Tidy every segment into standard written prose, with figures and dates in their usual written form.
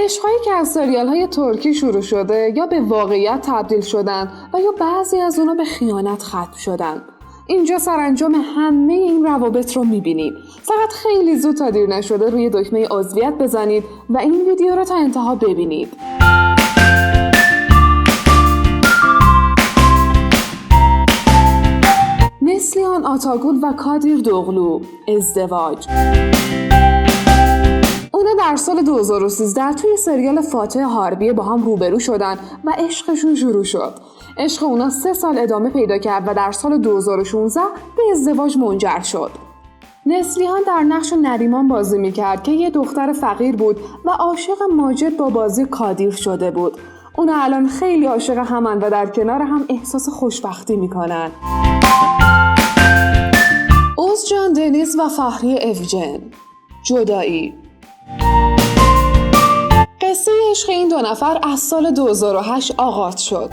عشق‌هایی که از سریال‌های ترکی شروع شده یا به واقعیت تبدیل شدن و یا بعضی از اونا به خیانت ختم شدن. اینجا سرانجام همه این روابط رو می‌بینیم. فقط خیلی زود تا دیر نشده روی دکمه عضویت بزنید و این ویدیو رو تا انتها ببینید. نسلیان آتاگول و کادیر دوغلو، ازدواج. اونا در سال 2013 توی سریال فاتح هاربیه با هم روبرو شدن و عشقشون شروع شد. عشق اونا 3 سال ادامه پیدا کرد و در سال 2016 به ازدواج منجر شد. نسلیان در نقش نریمان بازی میکرد که یه دختر فقیر بود و عاشق ماجد با بازی کادیر شده بود. اونا الان خیلی عاشق همن و در کنار هم احساس خوشبختی میکنن. اوزجان دنیز و فهریه اوژن، جدایی. قصه عشق این 2 نفر از سال 2008 آغاز شد.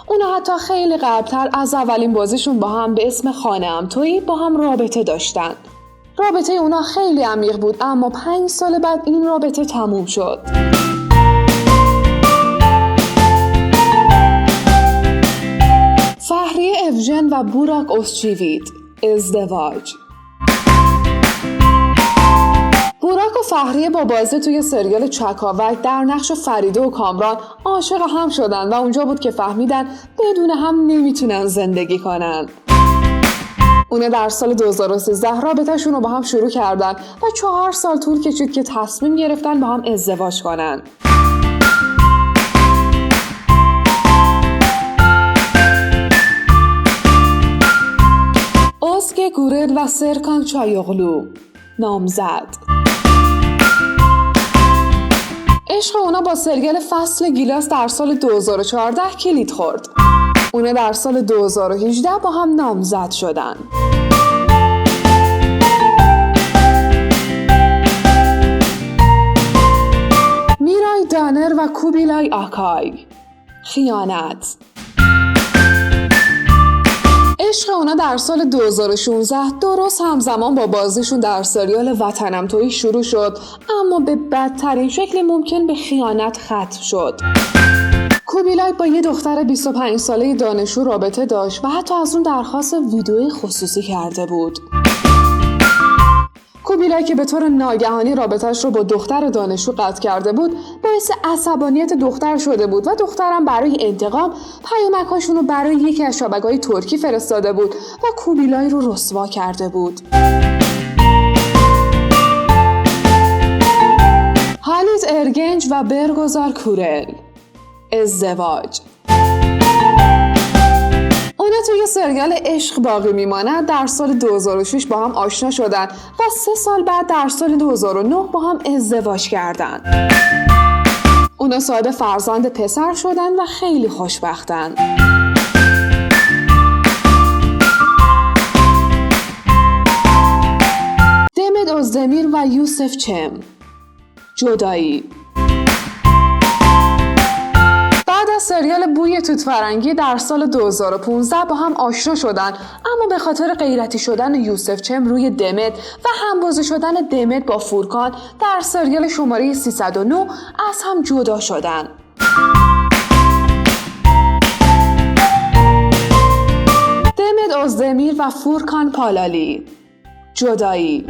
اونا حتی خیلی قبلتر از اولین بازیشون با هم به اسم خانه‌ام تویی با هم رابطه داشتن. رابطه اونا خیلی عمیق بود اما 5 سال بعد این رابطه تموم شد. فهریه اوژن و بوراک اوزچیویت، ازدواج. بوراک و فهریه با بازی توی سریال چکاوک در نقش فریده و کامران عاشق هم شدن و اونجا بود که فهمیدن بدون هم نمیتونن زندگی کنن. اونا در سال 2013 رابطه‌شون رو با هم شروع کردن و 4 سال طول کشید که تصمیم گرفتن با هم ازدواج کنن. اوزگه گورل و سرکان چایوغلو، نامزد. عشق اونا با سریال فصل گیلاس در سال 2014 کلید خورد. اونا در سال 2018 با هم نامزد شدن. میرای دانر و کوبیلای آکای، خیانت. عشق اونا در سال 2016 درست همزمان با بازیشون در سریال وطنم تویی شروع شد اما به بدترین شکل ممکن به خیانت ختم شد. کوبیلای با یه دختر 25 ساله دانشجو رابطه داشت و حتی از اون درخواست ویدئویی خصوصی کرده بود. کوبیلای که به طور ناگهانی رابطه‌اش رو با دختر دانشجو قطع کرده بود باعث عصبانیت دختر شده بود و دخترم برای انتقام پیامک‌هاشون رو برای یکی از شبکه‌های ترکی فرستاده بود و کوبیلای رو رسوا کرده بود. هالیت ارگنج و برگزار کورل، ازدواج. اونا توی سریال عشق باقی میماند در سال 2006 با هم آشنا شدن و 3 سال بعد در سال 2009 با هم ازدواج کردن. اونا صاحب فرزند پسر شدن و خیلی خوشبختن. دمت اوزدمیر و یوسف چم، جدایی. بعد از سریال بوی توت فرنگی در سال 2015 با هم آشنا شدن اما به خاطر غیرتی شدن یوسف چم روی دمت و همبازی شدن دمت با فورکان در سریال شماره 309 از هم جدا شدن. دمت اوزدمیر و فورکان پالالی، جدایی.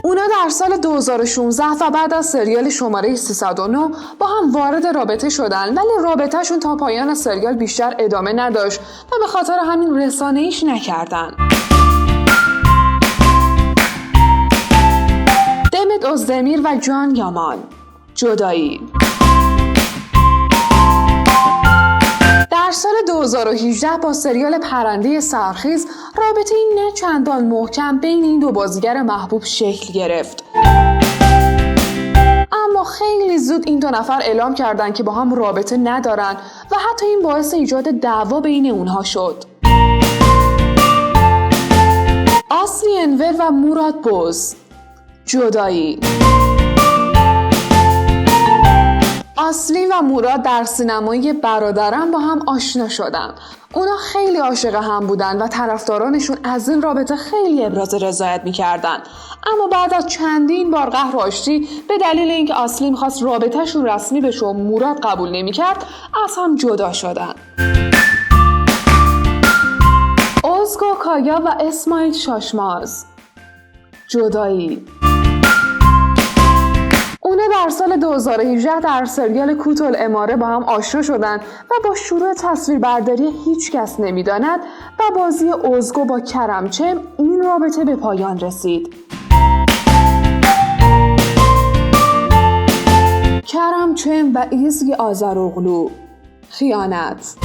اونا در سال 2016 و بعد از سریال شماره 309 با هم وارد رابطه شدن ولی رابطهشون تا پایان سریال بیشتر ادامه نداشت و به خاطر همین رسانه‌ایش نکردن. دمت اوزدمیر و جان یامان، جدایی. در سال 2018 با سریال پرنده سرخیز رابطه نه چندان محکم بین این 2 بازیگر محبوب شکل گرفت. اما خیلی زود این 2 نفر اعلام کردن که با هم رابطه ندارن و حتی این باعث ایجاد دعوا بین اونها شد. آسلی انور و موراد بوز، جدایی. آسلین و مراد در سینمای برادرم با هم آشنا شدن. اونا خیلی عاشق هم بودن و طرفدارانشون از این رابطه خیلی ابراز رضایت میکردن. اما بعد از چندین بار قهر و آشتی به دلیل اینکه آسلین خواست رابطهشون رسمی بشه و مراد قبول نمیکرد از هم جدا شدن. ازگو کایا و اسماعیل شاشماز. جدایی. اونا در سال 2018 در سریال کوت‌العماره با هم آشنا شدن و با شروع تصویربرداری هیچ کس نمیداند و بازی ازگو با کرمچم این رابطه به پایان رسید. کرمچم و ایزگی آذراغلو. خیانت.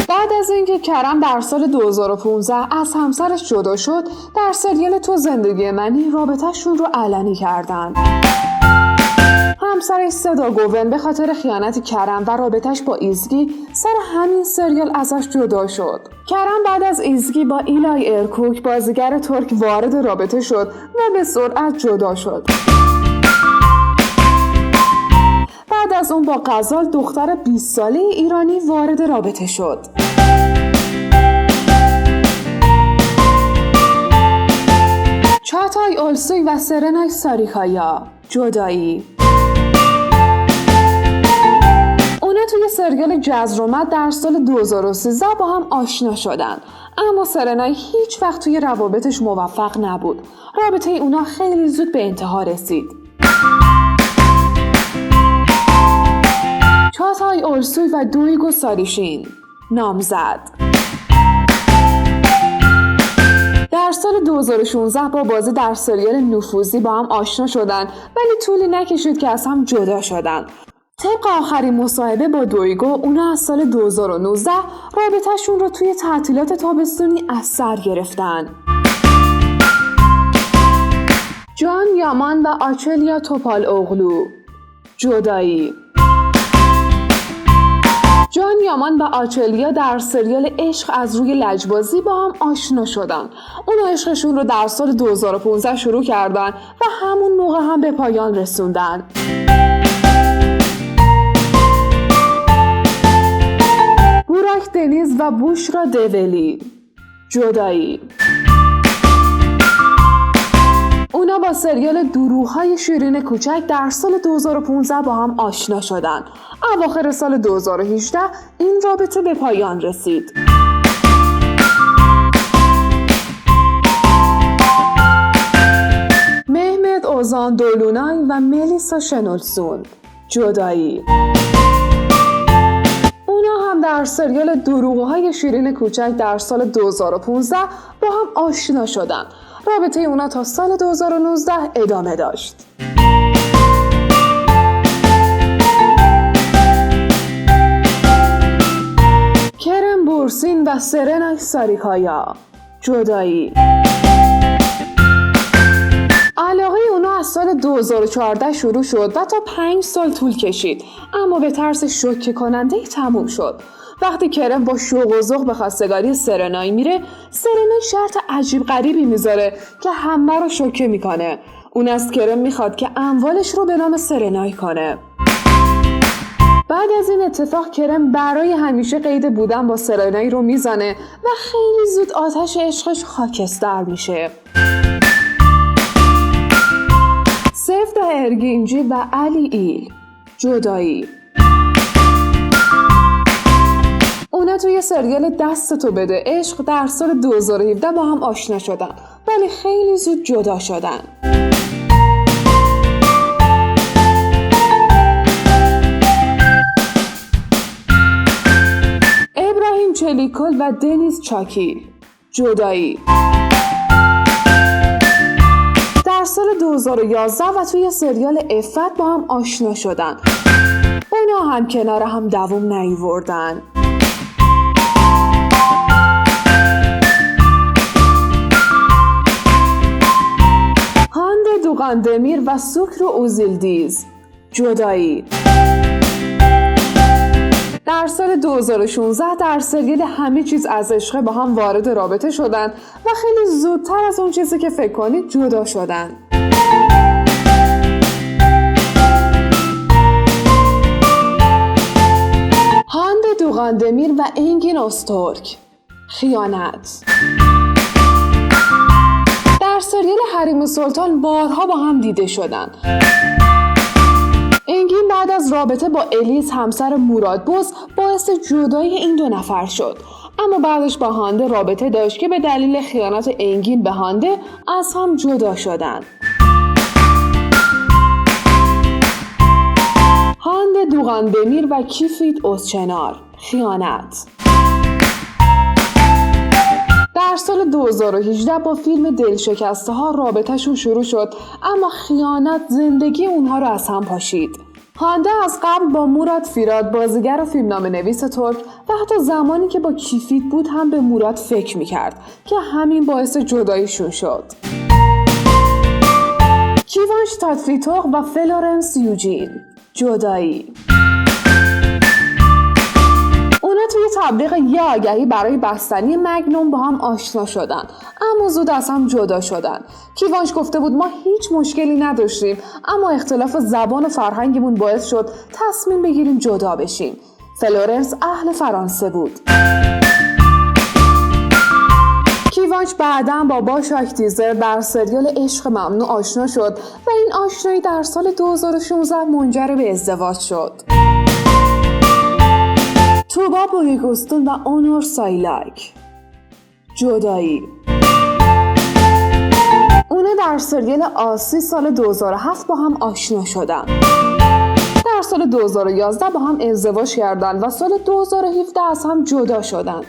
بعد از اینکه کرم در سال 2015 از همسرش جدا شد، در سریال تو زندگی منی رابطه‌شون رو علنی کردن. همسرش صدا گوون به خاطر خیانت کرم و رابطه‌اش با ایزگی سر همین سریال ازش جدا شد. کرم بعد از ایزگی با ایلای ارکوک بازیگر ترک وارد رابطه شد و به سرعت جدا شد. بعد از اون با غزال دختر 20 ساله ایرانی وارد رابطه شد. چاتای اولسوی و سرنای ساریکایا. جدایی. اونا توی سریال جزرومت در سال 2013 با هم آشنا شدن، اما سرنای هیچ وقت توی روابطش موفق نبود. رابطه اونا خیلی زود به انتها رسید. چاتای اولسوی و دویگو ساریشین. نامزد. در سال 2016 با بازی در سریال نفوذی با هم آشنا شدن، ولی طولی نکشید که از هم جدا شدن. طبق آخرین مصاحبه با دویگو، اونا از سال 2019 رابطه‌شون رو توی تعطیلات تابستونی از سر گرفتن. جان یامان و آچلیا توپالوغلو. جدایی. جان یامان و آچلیا در سریال عشق از روی لجبازی با هم آشنا شدن. اونا عشقشون رو در سال 2015 شروع کردن و همون موقع هم به پایان رسوندن. بوراک دنیز و بوشرا دولی. جدایی. اونا با سریال دروغ‌های شیرین کوچک در سال 2015 با هم آشنا شدن. اواخر سال 2018 این رابطه به پایان رسید. مهمت اوزان دولونای و ملیسا شنولسون. جدایی. اونا هم در سریال دروغ‌های شیرین کوچک در سال 2015 با هم آشنا شدن. رابطه اونا تا سال 2019 ادامه داشت. کرم بورسین و سرنای ساریکایا. جدایی. علاقه اونا از سال 2014 شروع شد و تا 5 سال طول کشید، اما به طرز شوکه کننده تموم شد. وقتی کرم با شوق و ذوق به خواستگاری سرنای میره، سرنای شرط عجیب غریبی میذاره که همه رو شوکه میکنه. اون از کرم میخواد که اموالش رو به نام سرنای کنه. بعد از این اتفاق کرم برای همیشه قید بودن با سرنای رو میزنه و خیلی زود آتش عشقش خاکستر میشه. سفت ارگینجی و علی ایل. جدایی. اونا توی سریال دست تو بده عشق در سال 2017 با هم آشنا شدن، ولی خیلی زود جدا شدن. ابراهیم چلیکل و دنیز چاکیل. جدایی. در سال 2011 و توی سریال عفت با هم آشنا شدن. اونا هم کنار هم دوام نیاوردن. دوغاندمیر و سوکرو اوزیلدیز. جدایی. در سال 2016 در سریال همه چیز از عشق با هم وارد رابطه شدن و خیلی زودتر از اون چیزی که فکر کنید جدا شدن. دوغاندمیر و انگین اوستورک. خیانت. در سریال حریم سلطان بارها با هم دیده شدن. انگین بعد از رابطه با الیز همسر مرادبز باعث جدایی این دو نفر شد، اما بعدش با هانده رابطه داشت که به دلیل خیانت انگین به هانده از هم جدا شدند. هانده دوغاندمیر و کیفیت اوزچنار. خیانت. در سال 2018 با فیلم دلشکسته ها رابطهشون شروع شد، اما خیانت زندگی اونها رو از هم پاشید. هانده از قبل با مراد فیراد بازیگر و فیلمنامه نویس ترک و حتی زمانی که با کیفیت بود هم به مراد فکر میکرد که همین باعث جداییشون شد. کیوانش تاتفیتوق و فلورنس یوجین. جدایی. اونا توی تبلیغ یه آگهی برای بستنی مگنوم با هم آشنا شدن، اما زود از هم جدا شدن. کیوانش گفته بود ما هیچ مشکلی نداشتیم، اما اختلاف زبان و فرهنگمون باعث شد تصمیم بگیریم جدا بشیم. فلورنس اهل فرانسه بود. کیوانش بعداً با باشاک تیزر در سریال عشق ممنوع آشنا شد و این آشنایی در سال 2016 منجر به ازدواج شد. توبا بویگوستون و اونور سایلاک. جدایی. اونا در سریال آسی سال 2007 با هم آشنا شدن. در سال 2011 با هم ازدواج کردن و سال 2017 از هم جدا شدن.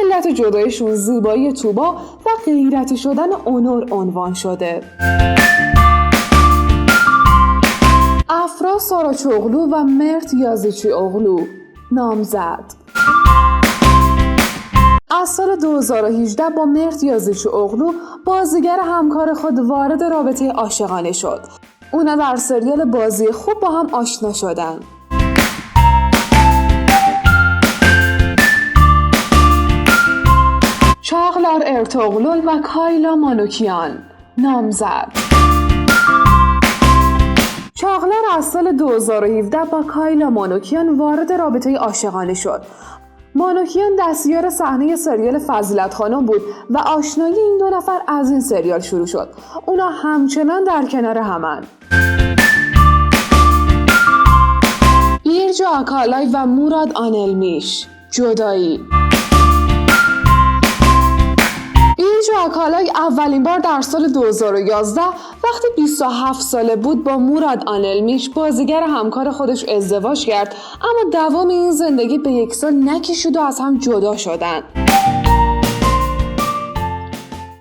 علت جدایشون زیبایی توبا و غیرتی شدن اونور عنوان شده. افرا ساراچوغلو و مرت یازیچی اوغلو. نامزد. از سال 2018 با مرت یازیچی اوغلو بازیگر همکار خود وارد رابطه عاشقانه شد. اونا در سریال بازی خوب با هم آشنا شدن. چاغلار ارتوغلول و کایلا مانوکیان. نامزد. چاغلار از سال 2017 با کایلا مانوکیان وارد رابطه عاشقانه شد. مانوکیان دستیار صحنه سریال فضیلت خانم بود و آشنایی این دو نفر از این سریال شروع شد. اونا همچنان در کنار همن. بیرجا آکالای و مراد آنلمیش. جدایی. بیرجا آکالای اولین بار در سال 2011 وقتی 27 ساله بود با مراد آنلمیش بازیگر همکار خودش ازدواج کرد، اما دوام این زندگی به 1 سال نکشید و از هم جدا شدن.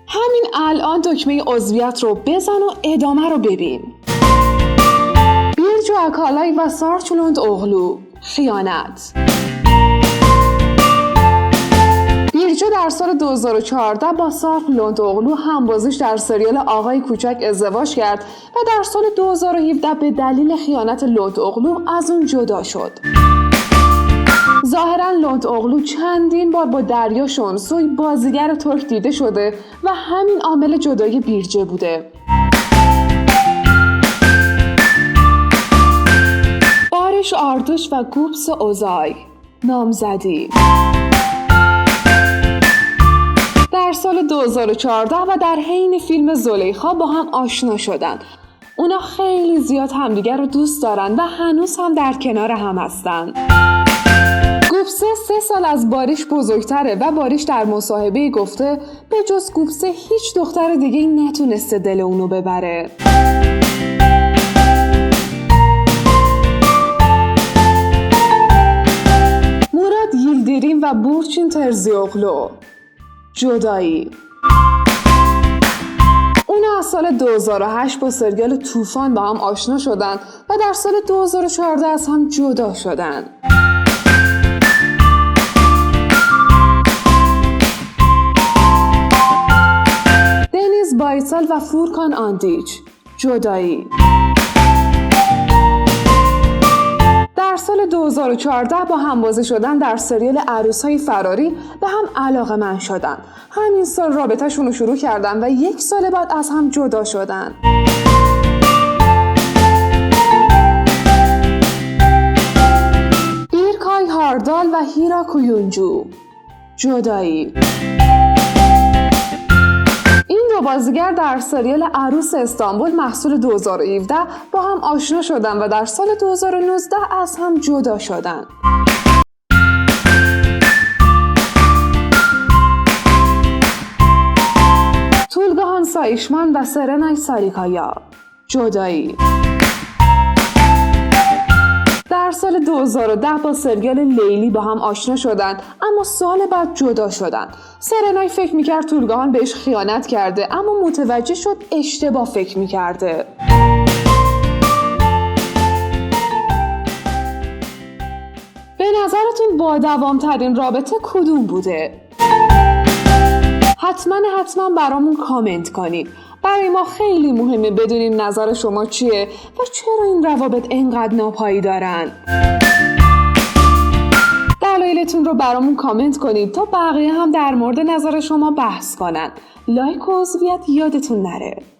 همین الان دکمه عضویت رو بزن و ادامه رو ببین. بیرجا آکالای و سارچولوند اوغلو. خیانت. بیرجا در سال 2014 با سارپ لونتوغلو همبازیش در سریال آقای کوچک ازدواج کرد و در سال 2017 به دلیل خیانت لونتوغلو از اون جدا شد. ظاهراً لونتوغلو چندین بار با دریا شونسوی بازیگر ترک دیده شده و همین عامل جدایی بیرجا بوده. بارش آردوش و گوبس اوزای. نامزدی. در سال 2014 و در حین فیلم زلیخا با هم آشنا شدند. اونا خیلی زیاد همدیگر رو دوست دارن و هنوز هم در کنار هم هستن. گوبسه 3 سال از باریش بزرگتره و باریش در مصاحبه گفته به جز گوبسه هیچ دختر دیگه نتونسته دل اونو ببره. مراد ییلدیریم و بورچین ترزیوغلو. جدایی. اونا از سال 2008 با سریال طوفان با هم آشنا شدن و در سال 2014 از هم جدا شدن. دنیز بایتال و فورکان آندیچ. جدایی. در سال 2014 با همبازی شدن در سریال عروس‌های فراری به هم علاقه‌مند شدن. همین سال رابطه‌شون رو شروع کردن و 1 سال بعد از هم جدا شدن. بیرکای باردال و هیرا کویونجو. جدایی. این دو بازیگر در سریال عروس استانبول محصول 2017 با هم آشنا شدند و در سال 2019 از هم جدا شدند. تولگاهان سایشمن و سرنای ساریکایا. جدایی. در سال 2010 با سریال لیلی با هم آشنا شدند اما سال بعد جدا شدند. سرنای فکر میکرد تولگاهان بهش خیانت کرده اما متوجه شد اشتباه فکر میکرده. به نظرتون با دوامترین رابطه کدوم بوده؟ حتما برامون کامنت کنید. برای ما خیلی مهمه بدونیم نظر شما چیه و چرا این روابط اینقدر ناپایدارن. دلایلتون رو برامون کامنت کنید تا بقیه هم در مورد نظر شما بحث کنن. لایک و عضویت یادتون نره.